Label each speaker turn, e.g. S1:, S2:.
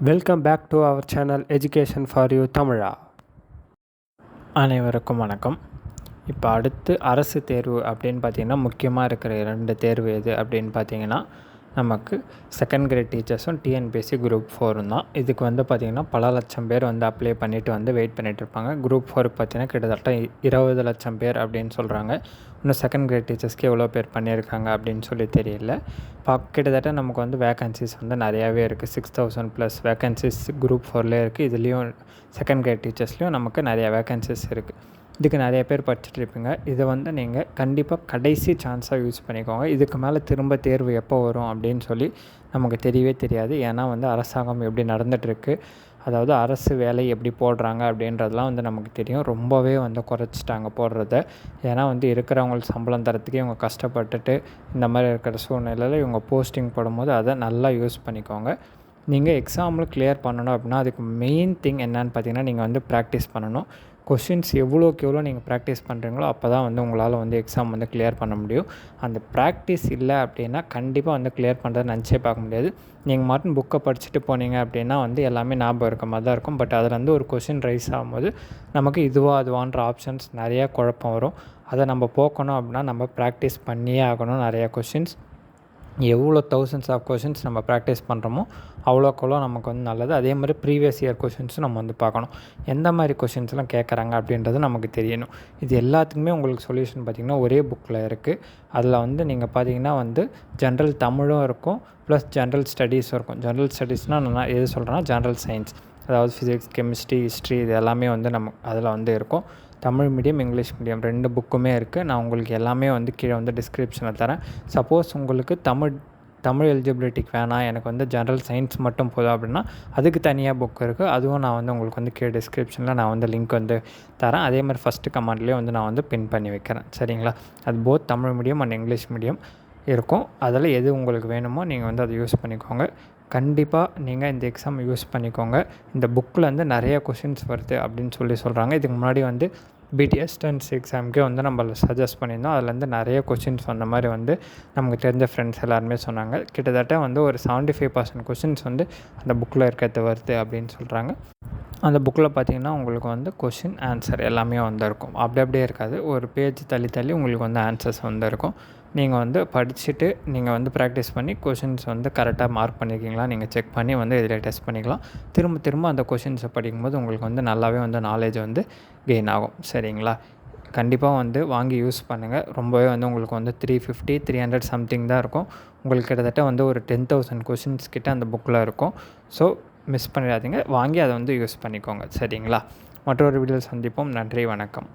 S1: Welcome back to our channel education for you தமிழா. அனைவருக்கும் வணக்கம். இப்போ அடுத்து அரசு தேர்வு அப்படின்னு பார்த்திங்கன்னா முக்கியமாக இருக்கிற 2 தேர்வு எது அப்படின்னு பார்த்திங்கன்னா நமக்கு செகண்ட் கிரேட் டீச்சர்ஸும் டிஎன்பிஎஸ்சி குரூப் 4ம் தான். இதுக்கு பார்த்திங்கன்னா பல லட்சம் பேர் அப்ளை பண்ணிவிட்டு வெயிட் பண்ணிகிட்ருப்பாங்க. குரூப் 4க்கு பார்த்திங்கன்னா கிட்டத்தட்ட 20 லட்சம் பேர் அப்படின்னு சொல்கிறாங்க. இன்னும் செகண்ட் கிரேட் டீச்சர்ஸ்க்கு எவ்வளோ பேர் பண்ணியிருக்காங்க அப்படின்னு சொல்லி தெரியல. கிட்டத்தட்ட நமக்கு வேகன்சிஸ் நிறையாவே இருக்குது. 6000+ வேகன்சிஸ் குரூப் 4லே இருக்குது. இதுலேயும் செகண்ட் கிரேட் டீச்சர்ஸ்லேயும் நமக்கு நிறையா வேகன்சிஸ் இருக்குது. இதுக்கு நிறைய பேர் படிச்சுட்ருப்பீங்க. இதை நீங்கள் கண்டிப்பாக கடைசி சான்ஸாக யூஸ் பண்ணிக்கோங்க. இதுக்கு மேலே திரும்ப தேர்வு எப்போ வரும் அப்படின்னு சொல்லி நமக்கு தெரியவே தெரியாது. ஏன்னா அரசாங்கம் எப்படி நடந்துகிட்ருக்கு, அதாவது அரசு வேலை எப்படி போடுறாங்க அப்படின்றதெல்லாம் நமக்கு தெரியும். ரொம்பவே குறைச்சிட்டாங்க போடுறத. ஏன்னா இருக்கிறவங்களுக்கு சம்பளம் தரத்துக்கே இவங்க கஷ்டப்பட்டுட்டு இந்த மாதிரி இருக்கிற சூழ்நிலையில் இவங்க போஸ்டிங் போடும்போது அதை நல்லா யூஸ் பண்ணிக்கோங்க. நீங்கள் எக்ஸாமில் கிளியர் பண்ணணும் அப்படின்னா அதுக்கு மெயின் திங் என்னன்னு பார்த்தீங்கன்னா நீங்கள் ப்ராக்டிஸ் பண்ணணும். கொஷின்ஸ் எவ்வளோக்கு எவ்வளோ நீங்கள் ப்ராக்டிஸ் பண்ணுறீங்களோ அப்போ தான் உங்களால் எக்ஸாம் கிளியர் பண்ண முடியும். அந்த ப்ராக்டிஸ் இல்லை அப்படின்னா கண்டிப்பாக கிளியர் பண்ணுறதை நினச்சே பார்க்க முடியாது. நீங்கள் மட்டும் புக்கை படிச்சுட்டு போனீங்க அப்படின்னா எல்லாமே ஞாபகம் இருக்க மாதிரி தான் இருக்கும். பட் அதில் ஒரு கொஷின் ரைஸ் ஆகும்போது நமக்கு அதுவான்ற ஆப்ஷன்ஸ் நிறையா குழப்பம் வரும். அதை நம்ம போக்கணும் அப்படின்னா நம்ம ப்ராக்டிஸ் பண்ணியே ஆகணும். நிறையா கொஷின்ஸ் எவ்வளோ தௌசண்ட்ஸ் ஆஃப் கொஷின்ஸ் நம்ம ப்ராக்டிஸ் பண்ணுறோமோ அவ்வளோக்கவ்வளோ நமக்கு நல்லது. அதே மாதிரி ப்ரீவியஸ் இயர் கொஷின்ஸும் நம்ம பார்க்கணும். எந்த மாதிரி கொஷின்ஸ்லாம் கேட்குறாங்க அப்படின்றது நமக்கு தெரியணும். இது எல்லாத்துக்குமே உங்களுக்கு சொல்யூஷன் பார்த்திங்கன்னா ஒரே புக்கில் இருக்குது. அதில் நீங்கள் பார்த்தீங்கன்னா ஜென்ரல் தமிழும் இருக்கும், ப்ளஸ் ஜென்ரல் ஸ்டடீஸும் இருக்கும். ஜென்ரல் ஸ்டடீஸ்னால் நான் எது சொல்கிறேன்னா ஜென்ரல் சயின்ஸ், அதாவது ஃபிசிக்ஸ், கெமிஸ்ட்ரி, ஹிஸ்ட்ரி இது எல்லாமே நம்ம அதில் இருக்கும். தமிழ் மீடியம், இங்கிலீஷ் மீடியம் 2 புக்குமே இருக்குது. நான் உங்களுக்கு எல்லாமே கீழே டிஸ்கிரிப்ஷனில் தரேன். சப்போஸ் உங்களுக்கு தமிழ் எலிஜிபிலிட்டிக்கு வேணாம், எனக்கு ஜென்ரல் சயின்ஸ் மட்டும் போதும் அப்படின்னா அதுக்கு தனியாக புக் இருக்குது. அதுவும் நான் உங்களுக்கு கீழே டிஸ்கிரிப்ஷனில் நான் லிங்க் தரேன். அதே மாதிரி ஃபஸ்ட்டு கமெண்ட்லேயே நான் பின் பண்ணி வைக்கிறேன். சரிங்களா? அது both Tamil medium and English medium இருக்கும். அதில் எது உங்களுக்கு வேணுமோ நீங்கள் அதை யூஸ் பண்ணிக்கோங்க. கண்டிப்பாக நீங்கள் இந்த எக்ஸாம் யூஸ் பண்ணிக்கோங்க. இந்த புக்கில் நிறைய கொஷின்ஸ் வருது அப்படின்னு சொல்கிறாங்க. இதுக்கு முன்னாடி பிடிஎஸ் டென்ஸ் எக்ஸாமுக்கே நம்ம சஜஸ்ட் பண்ணியிருந்தோம். அதில் நிறைய கொஷின்ஸ் வந்த மாதிரி நமக்கு தெரிஞ்ச ஃப்ரெண்ட்ஸ் எல்லாருமே சொன்னாங்க. கிட்டத்தட்ட ஒரு 75% கொஷின்ஸ் அந்த புக்கில் இருக்கிறது வருது அப்படின்னு சொல்கிறாங்க. அந்த புக்கில் பார்த்திங்கன்னா உங்களுக்கு கொஷின் ஆன்சர் எல்லாமே இருக்கும். அப்படியே இருக்காது. ஒரு பேஜ் தள்ளி உங்களுக்கு ஆன்சர்ஸ் இருக்கும். நீங்கள் படிச்சுட்டு நீங்கள் ப்ராக்டிஸ் பண்ணி கொஷின்ஸ் கரெக்டாக மார்க் பண்ணியிருக்கீங்களா நீங்கள் செக் பண்ணி இதில் டெஸ்ட் பண்ணிக்கலாம். திரும்ப அந்த கொஷின்ஸை படிக்கும்போது உங்களுக்கு நல்லாவே நாலேஜ் கெயின் ஆகும். சரிங்களா? கண்டிப்பாக வாங்கி யூஸ் பண்ணுங்கள். ரொம்பவே உங்களுக்கு 350 300 சம்திங் தான் இருக்கும். உங்களுக்கு கிட்டத்தட்ட ஒரு 10,000 கொஷின்ஸ் கிட்ட அந்த புக்கில் இருக்கும். ஸோ மிஸ் பண்ணிடாதீங்க. வாங்கி அதை யூஸ் பண்ணிக்கோங்க. சரிங்களா? மற்றொரு வீடியோவில் சந்திப்போம். நன்றி, வணக்கம்.